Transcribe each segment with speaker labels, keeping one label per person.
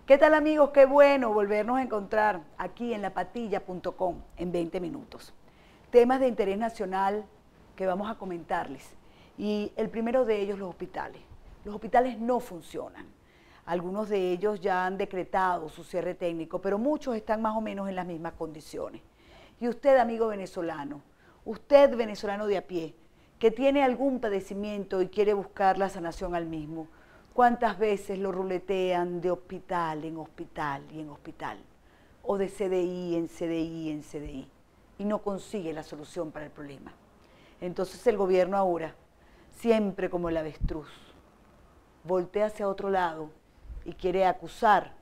Speaker 1: ¿Qué tal, amigos? Qué bueno volvernos a encontrar aquí en lapatilla.com en 20 minutos. Temas de interés nacional que vamos a comentarles. Y el primero de ellos, los hospitales. Los hospitales no funcionan. Algunos de ellos ya han decretado su cierre técnico, pero muchos están más o menos en las mismas condiciones. Y usted, amigo venezolano, usted venezolano de a pie, que tiene algún padecimiento y quiere buscar la sanación al mismo, ¿cuántas veces lo ruletean de hospital en hospital y en hospital? O de CDI en CDI en CDI, y no consigue la solución para el problema. Entonces el gobierno ahora, siempre como el avestruz, voltea hacia otro lado y quiere acusar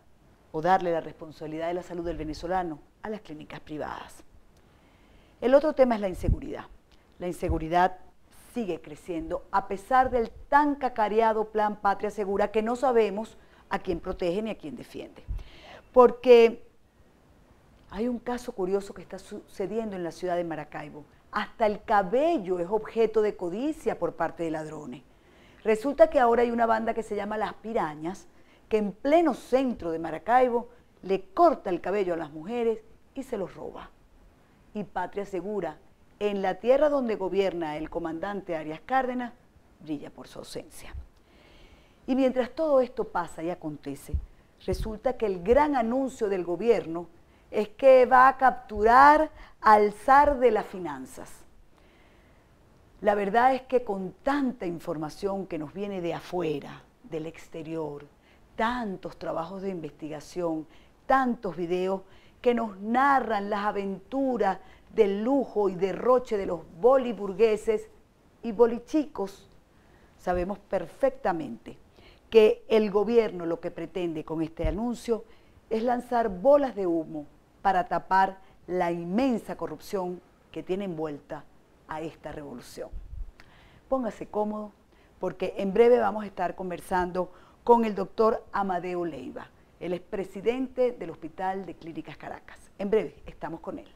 Speaker 1: o darle la responsabilidad de la salud del venezolano a las clínicas privadas. El otro tema es la inseguridad. La inseguridad sigue creciendo a pesar del tan cacareado Plan Patria Segura, que no sabemos a quién protege ni a quién defiende. Porque hay un caso curioso que está sucediendo en la ciudad de Maracaibo. Hasta el cabello es objeto de codicia por parte de ladrones. Resulta que ahora hay una banda que se llama Las Pirañas, que en pleno centro de Maracaibo le corta el cabello a las mujeres y se los roba. Y Patria Segura, en la tierra donde gobierna el comandante Arias Cárdenas, brilla por su ausencia. Y mientras todo esto pasa y acontece, resulta que el gran anuncio del gobierno es que va a capturar al zar de las finanzas. La verdad es que con tanta información que nos viene de afuera, del exterior, tantos trabajos de investigación, tantos videos que nos narran las aventuras del lujo y derroche de los boliburgueses y bolichicos, sabemos perfectamente que el gobierno lo que pretende con este anuncio es lanzar bolas de humo para tapar la inmensa corrupción que tiene envuelta a esta revolución. Póngase cómodo, porque en breve vamos a estar conversando con el doctor Amadeo Leiva. Él es presidente del Hospital de Clínicas Caracas. En breve estamos con él.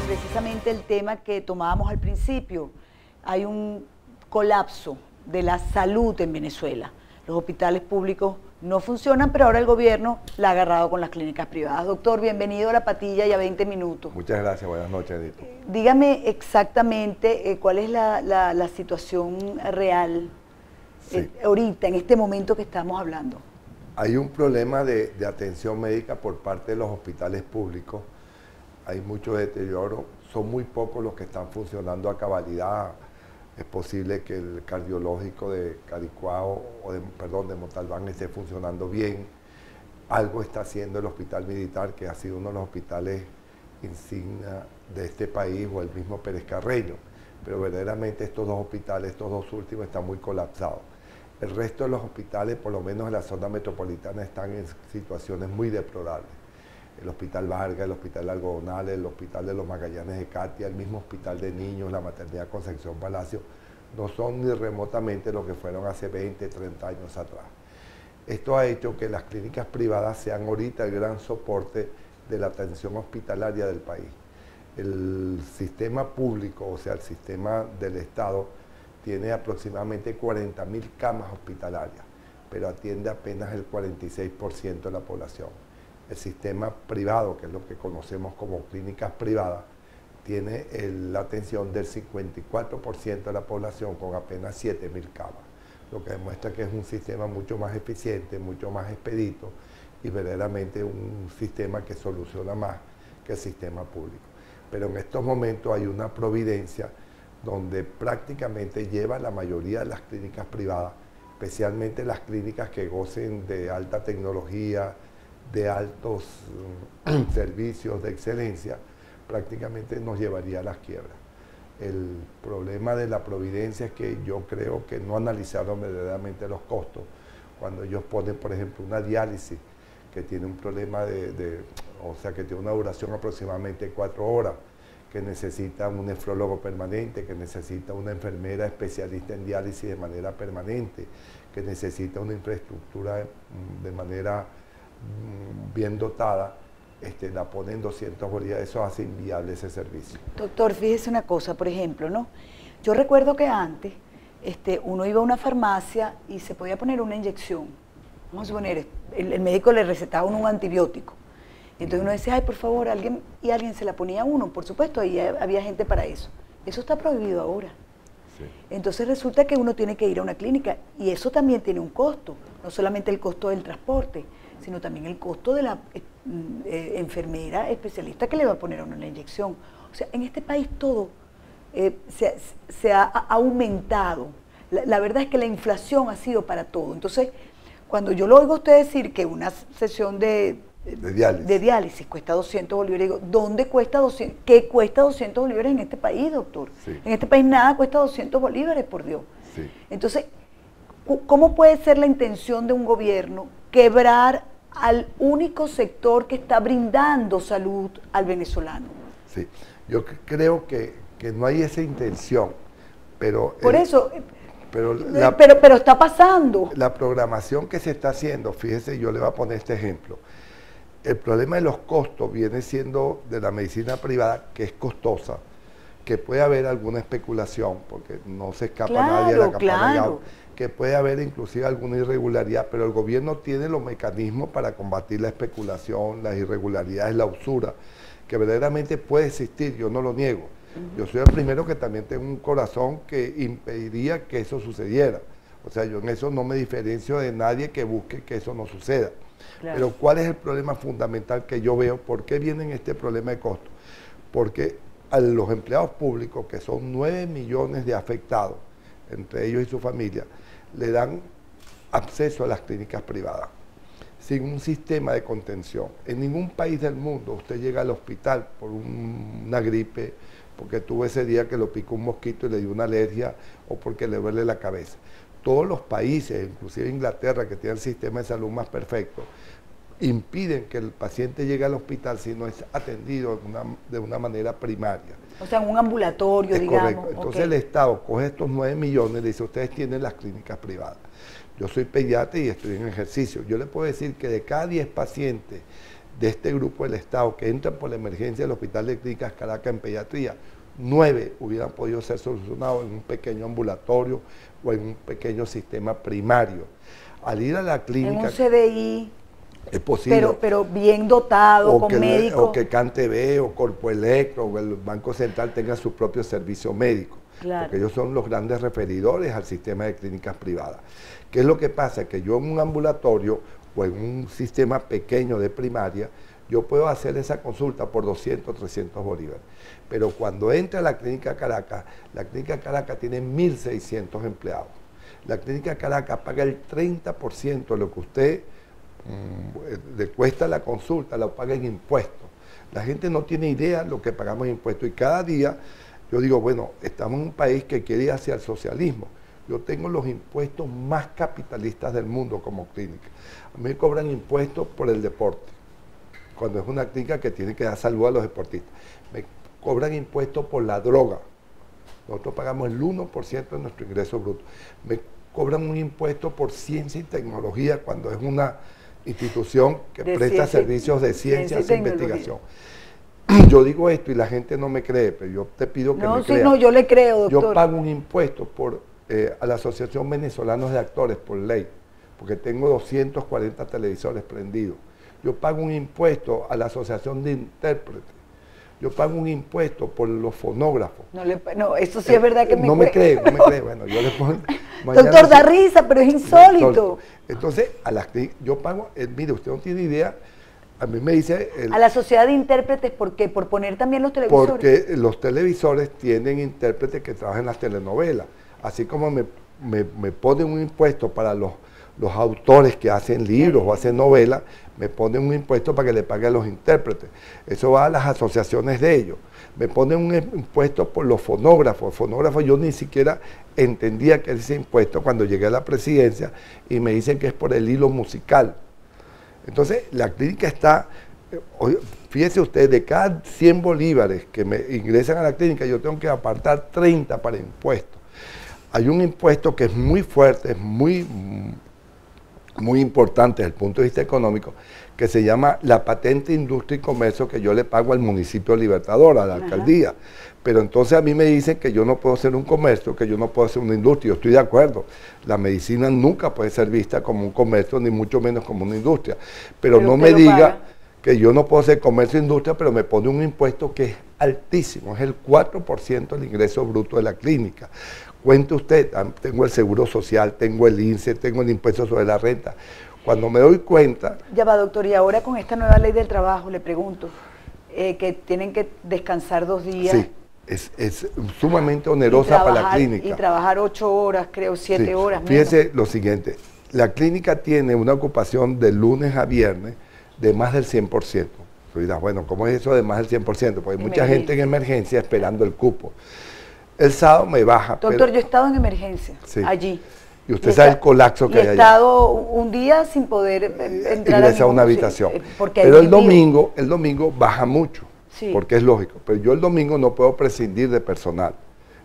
Speaker 1: Precisamente el tema que tomábamos al principio, hay un colapso de la salud en Venezuela. Los hospitales públicos no funcionan, pero ahora el gobierno la ha agarrado con las clínicas privadas. Doctor, bienvenido a La Patilla y a 20 minutos.
Speaker 2: Muchas gracias, buenas noches, Edito.
Speaker 1: Dígame exactamente cuál es la situación real ahorita, en este momento que estamos hablando.
Speaker 2: Hay un problema de atención médica por parte de los hospitales públicos. Hay mucho deterioro, son muy pocos los que están funcionando a cabalidad. Es posible que el cardiológico de Caricuao, de Montalbán esté funcionando bien. Algo está haciendo el Hospital Militar, que ha sido uno de los hospitales insignia de este país, o el mismo Pérez Carreño. Pero verdaderamente estos dos hospitales, estos dos últimos, están muy colapsados. El resto de los hospitales, por lo menos en la zona metropolitana, están en situaciones muy deplorables. El Hospital Vargas, el Hospital Algodonales, el Hospital de los Magallanes de Catia, el mismo Hospital de Niños, la Maternidad Concepción Palacio, no son ni remotamente lo que fueron hace 20, 30 años atrás. Esto ha hecho que las clínicas privadas sean ahorita el gran soporte de la atención hospitalaria del país. El sistema público, o sea, el sistema del Estado, tiene aproximadamente 40.000 camas hospitalarias, pero atiende apenas el 46% de la población. El sistema privado, que es lo que conocemos como clínicas privadas, tiene la atención del 54% de la población con apenas 7.000 camas, lo que demuestra que es un sistema mucho más eficiente, mucho más expedito y verdaderamente un sistema que soluciona más que el sistema público. Pero en estos momentos hay una providencia donde prácticamente lleva la mayoría de las clínicas privadas, especialmente las clínicas que gocen de alta tecnología, de altos servicios de excelencia, prácticamente nos llevaría a las quiebras. El problema de la providencia es que yo creo que no analizaron verdaderamente los costos. Cuando ellos ponen, por ejemplo, una diálisis que tiene un problema o sea, que tiene una duración aproximadamente 4 horas, que necesita un nefrólogo permanente, que necesita una enfermera especialista en diálisis de manera permanente, que necesita una infraestructura de manera bien dotada, la pone en 200 bolívares, eso hace inviable ese servicio.
Speaker 1: Doctor, fíjese una cosa, por ejemplo, ¿no? Yo recuerdo que antes uno iba a una farmacia y se podía poner una inyección. Vamos a suponer, el médico le recetaba un antibiótico. Entonces uno decía, ay, por favor, alguien se la ponía a uno. Por supuesto, ahí había gente para eso. Eso está prohibido ahora. Sí. Entonces resulta que uno tiene que ir a una clínica y eso también tiene un costo. No solamente el costo del transporte, sino también el costo de la enfermera especialista que le va a poner a uno la inyección. O sea, en este país todo se ha aumentado. La verdad es que la inflación ha sido para todo. Entonces, cuando yo lo oigo a usted decir que una sesión de diálisis cuesta 200 bolívares, digo, ¿dónde cuesta 200? ¿Qué cuesta 200 bolívares en este país, doctor? Sí. En este país nada cuesta 200 bolívares, por Dios. Sí. Entonces, ¿cómo puede ser la intención de un gobierno quebrar al único sector que está brindando salud al venezolano?
Speaker 2: Sí, yo creo que no hay esa intención, pero...
Speaker 1: Por eso...
Speaker 2: Pero
Speaker 1: está pasando.
Speaker 2: La programación que se está haciendo, fíjese, yo le voy a poner este ejemplo. El problema de los costos viene siendo de la medicina privada, que es costosa, que puede haber alguna especulación, porque no se escapa nadie de la campana de agua, que puede haber inclusive alguna irregularidad, pero el gobierno tiene los mecanismos para combatir la especulación, las irregularidades, la usura, que verdaderamente puede existir, yo no lo niego. Yo soy el primero que también tengo un corazón que impediría que eso sucediera. O sea, yo en eso no me diferencio de nadie que busque que eso no suceda. Claro. Pero ¿cuál es el problema fundamental que yo veo? ¿Por qué viene este problema de costo? Porque a los empleados públicos, que son 9 millones de afectados, entre ellos y su familia, le dan acceso a las clínicas privadas, sin un sistema de contención. En ningún país del mundo usted llega al hospital por una gripe, porque tuvo ese día que lo picó un mosquito y le dio una alergia, o porque le duele la cabeza. Todos los países, inclusive Inglaterra, que tiene el sistema de salud más perfecto, impiden que el paciente llegue al hospital si no es atendido de una manera primaria.
Speaker 1: O sea, en un ambulatorio, digamos.
Speaker 2: Correcto. Entonces el Estado coge estos 9 millones y le dice, ustedes tienen las clínicas privadas. Yo soy pediatra y estoy en ejercicio. Yo le puedo decir que de cada 10 pacientes de este grupo del Estado que entran por la emergencia del Hospital de Clínicas Caracas en pediatría, 9 hubieran podido ser solucionados en un pequeño ambulatorio o en un pequeño sistema primario. Al ir a la clínica...
Speaker 1: En un CDI...
Speaker 2: Es posible.
Speaker 1: Pero bien dotado, con médicos.
Speaker 2: O que CanTV o Corpo Electro o el Banco Central tengan su propio servicio médico. Claro. Porque ellos son los grandes referidores al sistema de clínicas privadas. ¿Qué es lo que pasa? Que yo en un ambulatorio o en un sistema pequeño de primaria, yo puedo hacer esa consulta por 200, 300 bolívares. Pero cuando entra a la Clínica Caracas tiene 1.600 empleados. La Clínica Caracas paga el 30% de lo que usted le cuesta la consulta, lo paga en impuestos. La gente no tiene idea de lo que pagamos en impuestos y cada día yo digo, bueno, estamos en un país que quiere ir hacia el socialismo. Yo tengo los impuestos más capitalistas del mundo como clínica. A mí me cobran impuestos por el deporte, cuando es una clínica que tiene que dar salud a los deportistas. Me cobran impuestos por la droga. Nosotros pagamos el 1% de nuestro ingreso bruto. Me cobran un impuesto por ciencia y tecnología cuando es una institución que presta servicios de ciencia e investigación. Yo digo esto y la gente no me cree, pero yo te pido que me creas.
Speaker 1: No, yo le creo, doctor.
Speaker 2: Yo pago un impuesto a la Asociación Venezolanos de Actores por ley, porque tengo 240 televisores prendidos. Yo pago un impuesto a la Asociación de Intérpretes. Yo pago un impuesto por los fonógrafos.
Speaker 1: No, eso sí es verdad que
Speaker 2: no me cree. Bueno, yo le pongo...
Speaker 1: Doctor, da risa, pero es insólito.
Speaker 2: Entonces, yo pago, mire, usted no tiene idea, a mí me dice...
Speaker 1: a la sociedad de intérpretes, ¿por qué? ¿Por poner también los televisores?
Speaker 2: Porque los televisores tienen intérpretes que trabajan en las telenovelas. Así como me ponen un impuesto para los autores que hacen libros o hacen novelas, me ponen un impuesto para que le pague a los intérpretes. Eso va a las asociaciones de ellos. Me ponen un impuesto por los fonógrafos. Fonógrafos yo ni siquiera entendía que ese impuesto cuando llegué a la presidencia y me dicen que es por el hilo musical. Entonces la clínica está, fíjese usted, de cada 100 bolívares que me ingresan a la clínica, yo tengo que apartar 30 para impuestos. Hay un impuesto que es muy fuerte, es muy importante desde el punto de vista económico, que se llama la patente industria y comercio, que yo le pago al municipio Libertador, a la alcaldía. Pero entonces a mí me dicen que yo no puedo hacer un comercio, que yo no puedo hacer una industria. Yo estoy de acuerdo. La medicina nunca puede ser vista como un comercio, ni mucho menos como una industria. Pero no me diga que yo no puedo hacer comercio e industria, pero me pone un impuesto que es altísimo, es el 4% del ingreso bruto de la clínica. Cuente usted, tengo el seguro social, tengo el INSEE, tengo el impuesto sobre la renta. Cuando me doy cuenta...
Speaker 1: Ya va, doctor, y ahora con esta nueva ley del trabajo, le pregunto, que tienen que descansar 2 días.
Speaker 2: Sí, es sumamente onerosa para la clínica.
Speaker 1: Y trabajar 8 horas, creo, 7 horas.
Speaker 2: Fíjese lo siguiente, la clínica tiene una ocupación de lunes a viernes de más del 100%. Tú dirás, bueno, ¿cómo es eso de más del 100%? Porque hay mucha gente en emergencia esperando el cupo. El sábado me baja.
Speaker 1: Doctor, yo he estado en emergencia, allí.
Speaker 2: Y usted sabe el colapso que hay allá.
Speaker 1: He estado un día sin poder entrar
Speaker 2: a una habitación. Pero el domingo baja mucho, porque es lógico. Pero yo el domingo no puedo prescindir de personal.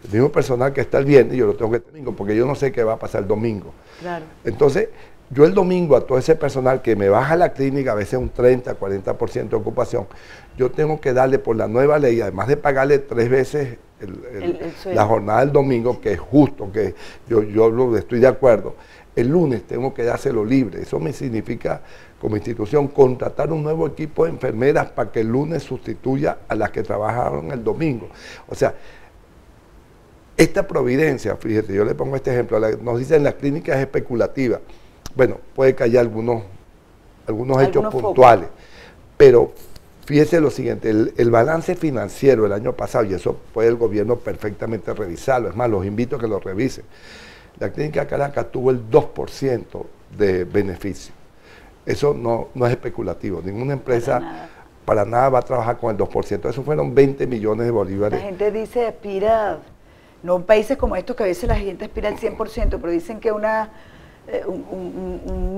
Speaker 2: El mismo personal que está el viernes, yo lo tengo que el domingo, porque yo no sé qué va a pasar el domingo.
Speaker 1: Claro.
Speaker 2: Entonces, yo el domingo a todo ese personal que me baja a la clínica, a veces un 30, 40% de ocupación, yo tengo que darle por la nueva ley, además de pagarle 3 veces la jornada del domingo, que es justo, que yo estoy de acuerdo, el lunes tengo que dárselo libre. Eso me significa, como institución, contratar un nuevo equipo de enfermeras para que el lunes sustituya a las que trabajaron el domingo. O sea, esta providencia, fíjate, yo le pongo este ejemplo, nos dicen las clínicas especulativas. Bueno, puede que haya algunos hechos puntuales, pero fíjese lo siguiente, el balance financiero del año pasado, y eso puede el gobierno perfectamente revisarlo, es más, los invito a que lo revisen. La clínica Caracas tuvo el 2% de beneficio. Eso no es especulativo, ninguna empresa para nada va a trabajar con el 2%, eso fueron 20 millones de bolívares.
Speaker 1: La gente dice, aspira, no países como estos que a veces la gente aspira al 100%, pero dicen que un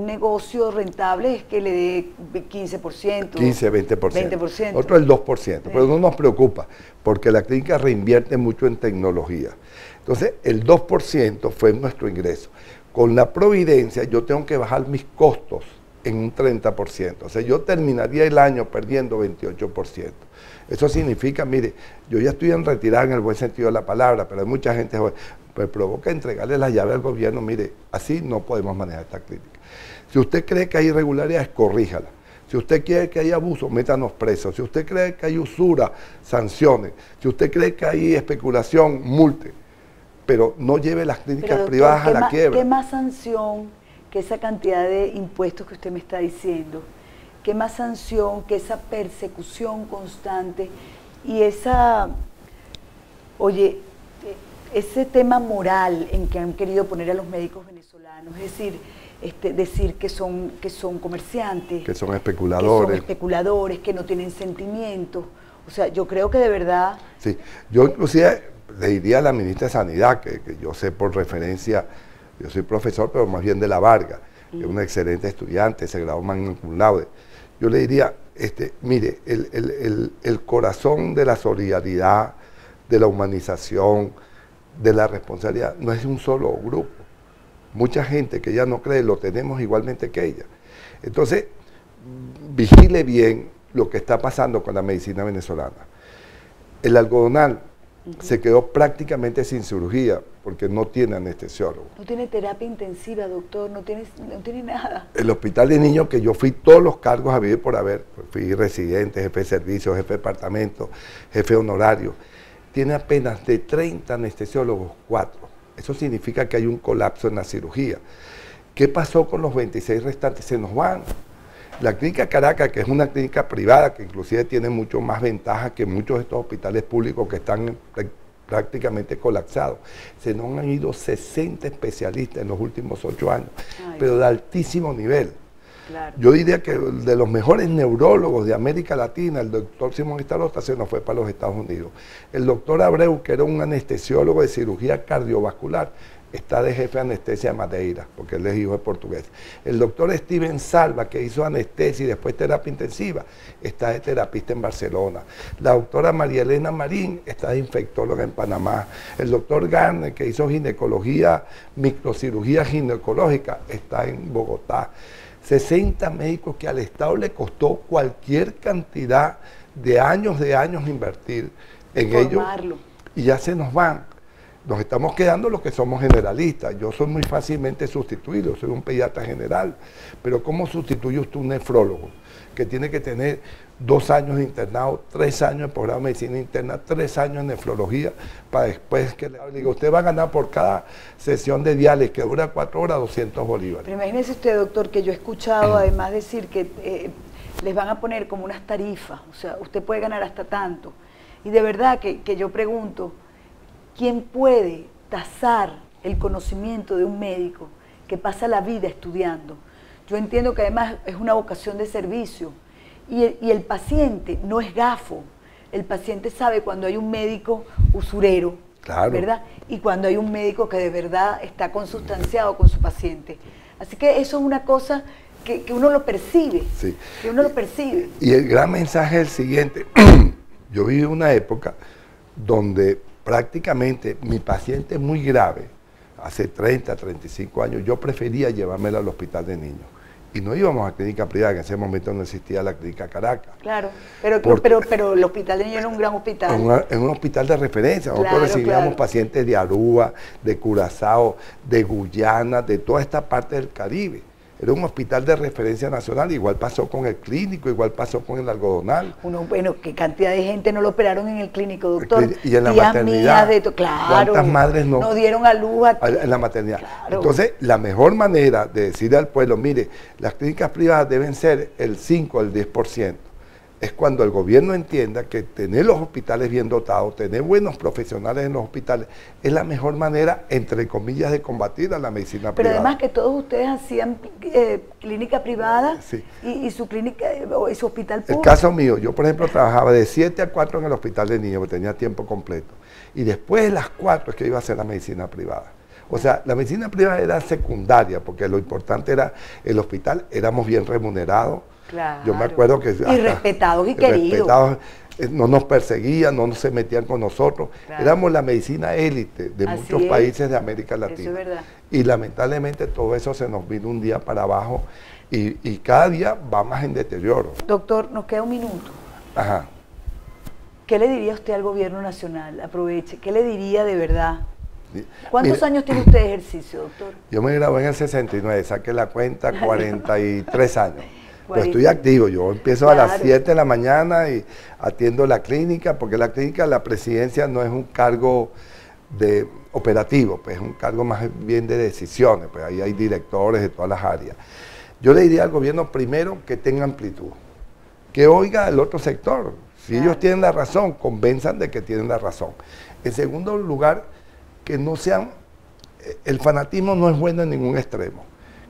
Speaker 1: negocio rentable es que le dé 15%.
Speaker 2: 15, 20%. Otro el 2%, pero no nos preocupa, porque la clínica reinvierte mucho en tecnología. Entonces, el 2% fue nuestro ingreso. Con la providencia, yo tengo que bajar mis costos en un 30%. O sea, yo terminaría el año perdiendo 28%. Eso significa, mire, yo ya estoy en retirada en el buen sentido de la palabra, pero hay mucha gente joven. Pues provoca entregarle la llave al gobierno, mire, así no podemos manejar esta clínica. Si usted cree que hay irregularidades, corríjala. Si usted quiere que hay abuso, métanos presos. Si usted cree que hay usura, sancione. Si usted cree que hay especulación, multe. Pero no lleve las clínicas privadas a la quiebra.
Speaker 1: ¿Qué más sanción que esa cantidad de impuestos que usted me está diciendo? ¿Qué más sanción que esa persecución constante y esa, oye, ese tema moral en que han querido poner a los médicos venezolanos, es decir, decir que son comerciantes,
Speaker 2: que son especuladores,
Speaker 1: que no tienen sentimientos? O sea, yo creo que de verdad...
Speaker 2: Sí, yo inclusive le diría a la ministra de Sanidad, que yo sé por referencia, yo soy profesor, pero más bien de la Vargas, que es una excelente estudiante, se graduó magna cum laude. Yo le diría, mire, el corazón de la solidaridad, de la humanización, de la responsabilidad, no es de un solo grupo. Mucha gente que ya no cree, lo tenemos igualmente que ella. Entonces, vigile bien lo que está pasando con la medicina venezolana. El algodonal se quedó prácticamente sin cirugía porque no tiene anestesiólogo.
Speaker 1: No tiene terapia intensiva, doctor, no tiene nada.
Speaker 2: El hospital de niños, que yo fui todos los cargos a vivir por haber, fui residente, jefe de servicio, jefe de departamento, jefe honorario, tiene apenas de 30 anestesiólogos, 4. Eso significa que hay un colapso en la cirugía. ¿Qué pasó con los 26 restantes? Se nos van. La clínica Caracas, que es una clínica privada, que inclusive tiene mucho más ventajas que muchos de estos hospitales públicos que están prácticamente colapsados. Se nos han ido 60 especialistas en los últimos 8 años, pero de altísimo nivel.
Speaker 1: Claro.
Speaker 2: Yo diría que de los mejores neurólogos de América Latina, el doctor Simón Estalota se nos fue para los Estados Unidos. El doctor Abreu, que era un anestesiólogo de cirugía cardiovascular, está de jefe de anestesia de Madeira, porque él es hijo de portugués. El doctor Steven Salva, que hizo anestesia y después terapia intensiva, está de terapista en Barcelona. La doctora María Elena Marín está de infectóloga en Panamá. El doctor Garner, que hizo ginecología, microcirugía ginecológica, está en Bogotá. 60 médicos que al Estado le costó cualquier cantidad de años invertir en ello, y ya se nos van. Nos estamos quedando los que somos generalistas. Yo soy muy fácilmente sustituido, soy un pediatra general, pero ¿cómo sustituye usted un nefrólogo que tiene que tener 2 años de internado, 3 años de programa de medicina interna, 3 años en nefrología, para después que le diga, usted va a ganar por cada sesión de diálisis que dura 4 horas, 200 bolívares?
Speaker 1: Pero imagínese usted, doctor, que yo he escuchado además decir que les van a poner como unas tarifas, o sea, usted puede ganar hasta tanto. Y de verdad que yo pregunto, ¿quién puede tasar el conocimiento de un médico que pasa la vida estudiando? Yo entiendo que además es una vocación de servicio y el paciente no es gafo. El paciente sabe cuando hay un médico usurero, claro, ¿verdad? Y cuando hay un médico que de verdad está consustanciado con su paciente. Así que eso es una cosa que uno lo percibe, sí, que uno lo percibe.
Speaker 2: Y el gran mensaje es el siguiente. Yo viví una época donde prácticamente mi paciente muy grave, hace 30, 35 años, yo prefería llevármela al hospital de niños. Y no íbamos a clínica privada, en ese momento no existía la clínica Caracas.
Speaker 1: Claro, pero el hospital de niños era un gran hospital.
Speaker 2: Es un hospital de referencia. Nosotros recibíamos pacientes de Aruba, de Curazao, de Guyana, de toda esta parte del Caribe. Era un hospital de referencia nacional, igual pasó con el clínico, igual pasó con el algodonal.
Speaker 1: Bueno, ¿qué cantidad de gente no lo operaron en el clínico, doctor?
Speaker 2: Y en la maternidad,
Speaker 1: claro,
Speaker 2: ¿cuántas madres no
Speaker 1: dieron a luz aquí?
Speaker 2: En la maternidad.
Speaker 1: Claro.
Speaker 2: Entonces, la mejor manera de decirle al pueblo, mire, las clínicas privadas deben ser el 5 al 10%. Es cuando el gobierno entienda que tener los hospitales bien dotados, tener buenos profesionales en los hospitales, es la mejor manera, entre comillas, de combatir a la medicina privada.
Speaker 1: Pero además que todos ustedes hacían clínica privada, sí, y su clínica, y su hospital público.
Speaker 2: El caso mío, yo por ejemplo trabajaba de 7 a 4 en el hospital de niños, porque tenía tiempo completo. Y después de las 4 es que iba a hacer la medicina privada. O sea, la medicina privada era secundaria, porque lo importante era el hospital, éramos bien remunerados.
Speaker 1: Claro.
Speaker 2: Yo me acuerdo que...
Speaker 1: Y respetados y queridos.
Speaker 2: No nos perseguían, no se metían con nosotros. Claro. Éramos la medicina élite de muchos países de América Latina.
Speaker 1: Eso es verdad.
Speaker 2: Y lamentablemente todo eso se nos vino un día para abajo y cada día va más en deterioro.
Speaker 1: Doctor, nos queda un minuto.
Speaker 2: Ajá.
Speaker 1: ¿Qué le diría usted al gobierno nacional? Aproveche. ¿Qué le diría de verdad? ¿Cuántos años tiene usted de ejercicio, doctor?
Speaker 2: Yo me gradué en el 69, saqué la cuenta, 43 años. Pero estoy activo, yo empiezo a las 7 de la mañana y atiendo la clínica, porque la clínica, la presidencia no es un cargo operativo, pues es un cargo más bien de decisiones, pues ahí hay directores de todas las áreas. Yo le diría al gobierno primero que tenga amplitud, que oiga al otro sector. Si ellos tienen la razón, convenzan de que tienen la razón. En segundo lugar, que no sean, el fanatismo no es bueno en ningún extremo.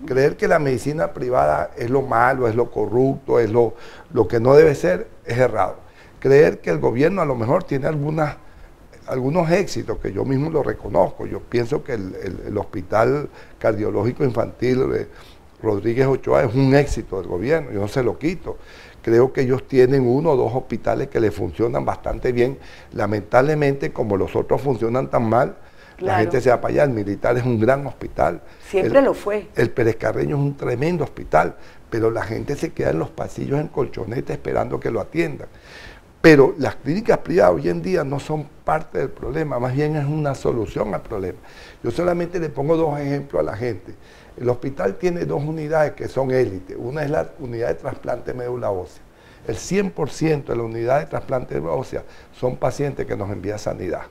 Speaker 2: Creer que la medicina privada es lo malo, es lo corrupto, es lo que no debe ser, es errado. Creer que el gobierno a lo mejor tiene algunos éxitos, que yo mismo lo reconozco. Yo pienso que el Hospital Cardiológico Infantil de Rodríguez Ochoa es un éxito del gobierno, yo no se lo quito. Creo que ellos tienen 1 o 2 hospitales que les funcionan bastante bien. Lamentablemente, como los otros funcionan tan mal, la gente se va para allá. El Militar es un gran hospital.
Speaker 1: Siempre lo fue.
Speaker 2: El Pérez Carreño es un tremendo hospital, pero la gente se queda en los pasillos en colchoneta esperando que lo atiendan. Pero las clínicas privadas hoy en día no son parte del problema, más bien es una solución al problema. Yo solamente le pongo 2 ejemplos a la gente. El hospital tiene 2 unidades que son élite. Una es la unidad de trasplante de médula ósea. El 100% de la unidad de trasplante de médula ósea son pacientes que nos envía Sanidad.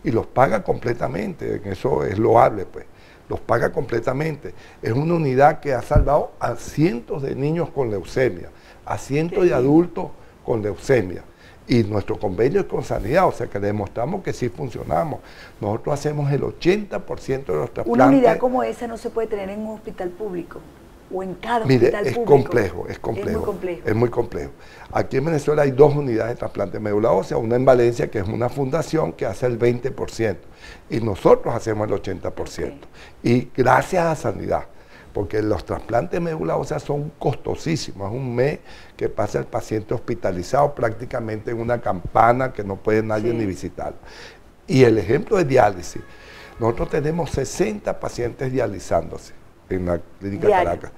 Speaker 2: Y los paga completamente, eso es loable, pues. Los paga completamente. Es una unidad que ha salvado a cientos de niños con leucemia, a cientos de adultos con leucemia. Y nuestro convenio es con Sanidad, o sea que demostramos que sí funcionamos. Nosotros hacemos el 80% de los trasplantes.
Speaker 1: Una unidad como esa no se puede tener en un hospital público. o en cada
Speaker 2: Mire,
Speaker 1: hospital
Speaker 2: es
Speaker 1: público?
Speaker 2: complejo, es complejo.
Speaker 1: Es muy complejo.
Speaker 2: Es muy complejo. Aquí en Venezuela hay 2 unidades de trasplante de médula ósea, una en Valencia, que es una fundación que hace el 20%, y nosotros hacemos el 80%. Y gracias a Sanidad, porque los trasplantes de médula ósea son costosísimos. Es un mes que pasa el paciente hospitalizado prácticamente en una campana que no puede nadie ni visitarlo. Y el ejemplo de diálisis, nosotros tenemos 60 pacientes dializándose en la clínica Caracas.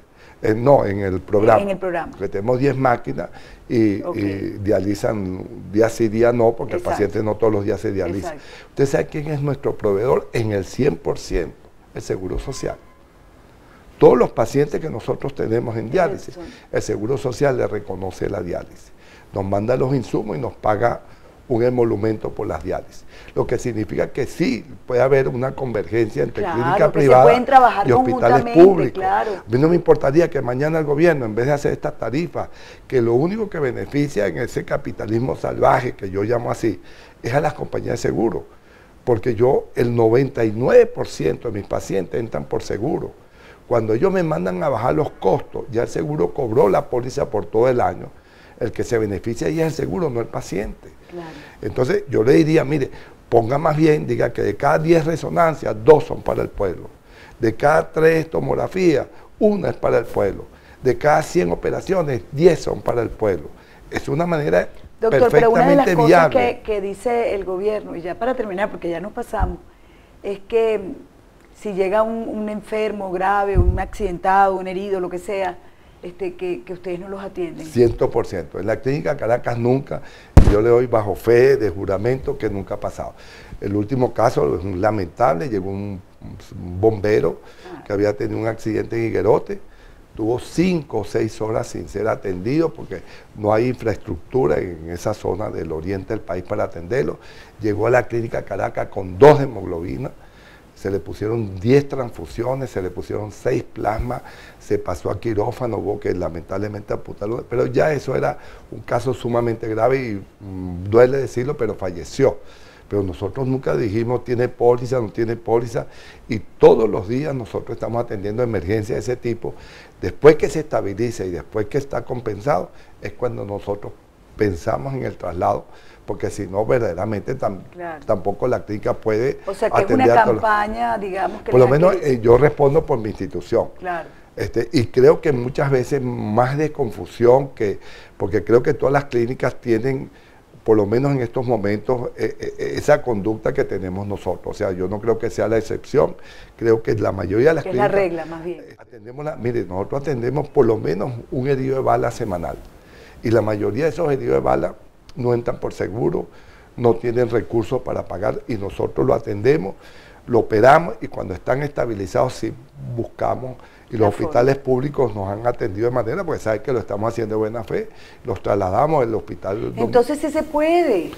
Speaker 2: No, en el programa.
Speaker 1: En el programa.
Speaker 2: Porque tenemos 10 máquinas y dializan día sí, día no, porque el paciente no todos los días se dializa. ¿Usted sabe quién es nuestro proveedor? En el 100%, el Seguro Social. Todos los pacientes que nosotros tenemos en diálisis, el Seguro Social le reconoce la diálisis. Nos manda los insumos y nos paga un emolumento por las diálisis. Lo que significa que sí puede haber una convergencia entre clínica privada y hospitales públicos. A mí no me importaría que mañana el gobierno, en vez de hacer estas tarifas, que lo único que beneficia en ese capitalismo salvaje, que yo llamo así, es a las compañías de seguro. Porque el 99% de mis pacientes entran por seguro. Cuando ellos me mandan a bajar los costos, ya el seguro cobró la póliza por todo el año. El que se beneficia ahí es el seguro, no el paciente. Claro. Entonces yo le diría, mire, ponga más bien, diga que de cada 10 resonancias, 2 son para el pueblo. De cada 3 tomografías, 1 es para el pueblo. De cada 100 operaciones, 10 son para el pueblo. Es una manera
Speaker 1: Doctor, pero una de las cosas
Speaker 2: viable.
Speaker 1: Que dice el gobierno, y ya para terminar, porque ya nos pasamos, es que si llega un enfermo grave, un accidentado, un herido, lo que sea, que ustedes no los atienden.
Speaker 2: 100%. En la clínica Caracas nunca, yo le doy bajo fe de juramento que nunca ha pasado. El último caso es un lamentable, llegó un bombero que había tenido un accidente en Higuerote, tuvo 5 o 6 horas sin ser atendido porque no hay infraestructura en esa zona del oriente del país para atenderlo. Llegó a la clínica Caracas con 2 hemoglobinas, se le pusieron 10 transfusiones, se le pusieron 6 plasmas, se pasó a quirófano, hubo que lamentablemente amputarlo, pero ya eso era un caso sumamente grave y duele decirlo, pero falleció. Pero nosotros nunca dijimos tiene póliza, no tiene póliza, y todos los días nosotros estamos atendiendo emergencias de ese tipo. Después que se estabiliza y después que está compensado, es cuando nosotros pensamos en el traslado, porque si no, verdaderamente tampoco la clínica puede
Speaker 1: atender. O sea, que es una campaña, digamos, que...
Speaker 2: Por lo menos yo respondo por mi institución.
Speaker 1: Claro.
Speaker 2: Y creo que muchas veces más de confusión, porque creo que todas las clínicas tienen, por lo menos en estos momentos, esa conducta que tenemos nosotros. O sea, yo no creo que sea la excepción, creo que la mayoría de las clínicas...
Speaker 1: Es la regla, más bien.
Speaker 2: Mire, nosotros atendemos por lo menos un herido de bala semanal. Y la mayoría de esos heridos de bala no entran por seguro, no tienen recursos para pagar y nosotros lo atendemos, lo operamos y cuando están estabilizados sí buscamos y los hospitales públicos nos han atendido de manera, porque saben que lo estamos haciendo de buena fe, los trasladamos al hospital.
Speaker 1: Entonces sí se puede.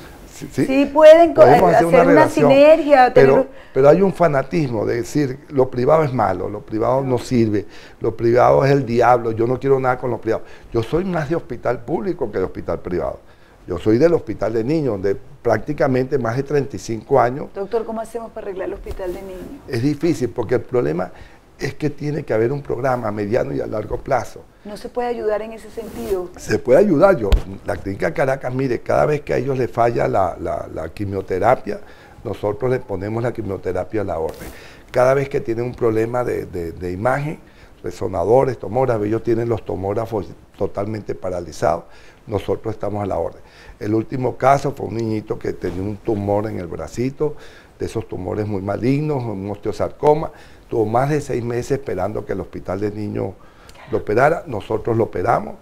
Speaker 2: Sí
Speaker 1: pueden hacer una sinergia.
Speaker 2: Pero hay un fanatismo de decir, lo privado es malo, lo privado no sirve, lo privado es el diablo, yo no quiero nada con los privados. Yo soy más de hospital público que de hospital privado. Yo soy del hospital de niños, donde prácticamente más de 35 años...
Speaker 1: Doctor, ¿cómo hacemos para arreglar el hospital de niños?
Speaker 2: Es difícil, porque el problema es que tiene que haber un programa a mediano y a largo plazo.
Speaker 1: ¿No se puede ayudar en ese sentido?
Speaker 2: Se puede ayudar. La clínica Caracas, mire, cada vez que a ellos les falla la quimioterapia, nosotros les ponemos la quimioterapia a la orden. Cada vez que tienen un problema de imagen, resonadores, tomógrafos, ellos tienen los tomógrafos totalmente paralizados, nosotros estamos a la orden. El último caso fue un niñito que tenía un tumor en el bracito, de esos tumores muy malignos, un osteosarcoma, tuvo más de 6 meses esperando que el hospital de niños lo operara, nosotros lo operamos,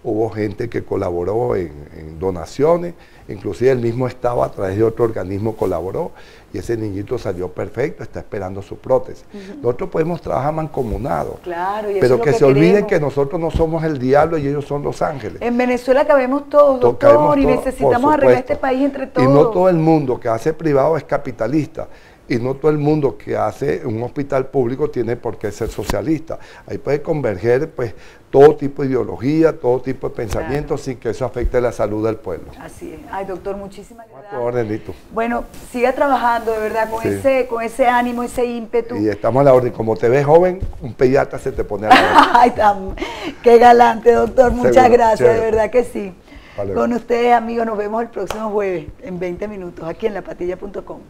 Speaker 2: hubo gente que colaboró en donaciones, inclusive el mismo Estado a través de otro organismo colaboró y ese niñito salió perfecto, está esperando su prótesis. Nosotros podemos trabajar mancomunados,
Speaker 1: claro, y eso
Speaker 2: pero
Speaker 1: es lo
Speaker 2: que se olviden
Speaker 1: queremos.
Speaker 2: que nosotros no somos el diablo y ellos son los ángeles.
Speaker 1: En Venezuela cabemos todos, doctor, y necesitamos arreglar este país entre todos.
Speaker 2: Y no todo el mundo que hace privado es capitalista. y no todo el mundo que hace un hospital público tiene por qué ser socialista. Ahí puede converger pues todo tipo de ideología, todo tipo de pensamiento, sin que eso afecte la salud del pueblo.
Speaker 1: Así es. Ay, doctor, muchísimas gracias.
Speaker 2: A tu orden, Lito.
Speaker 1: Bueno, siga trabajando de verdad con, con ese ánimo, ese ímpetu.
Speaker 2: Y estamos a la orden. Como te ves joven, un pediatra se te pone a la orden.
Speaker 1: Ay, qué galante, doctor. Muchas
Speaker 2: Seguro,
Speaker 1: gracias,
Speaker 2: chévere.
Speaker 1: de verdad que sí.
Speaker 2: Vale.
Speaker 1: Con ustedes, amigos, nos vemos el próximo jueves en 20 minutos aquí en lapatilla.com.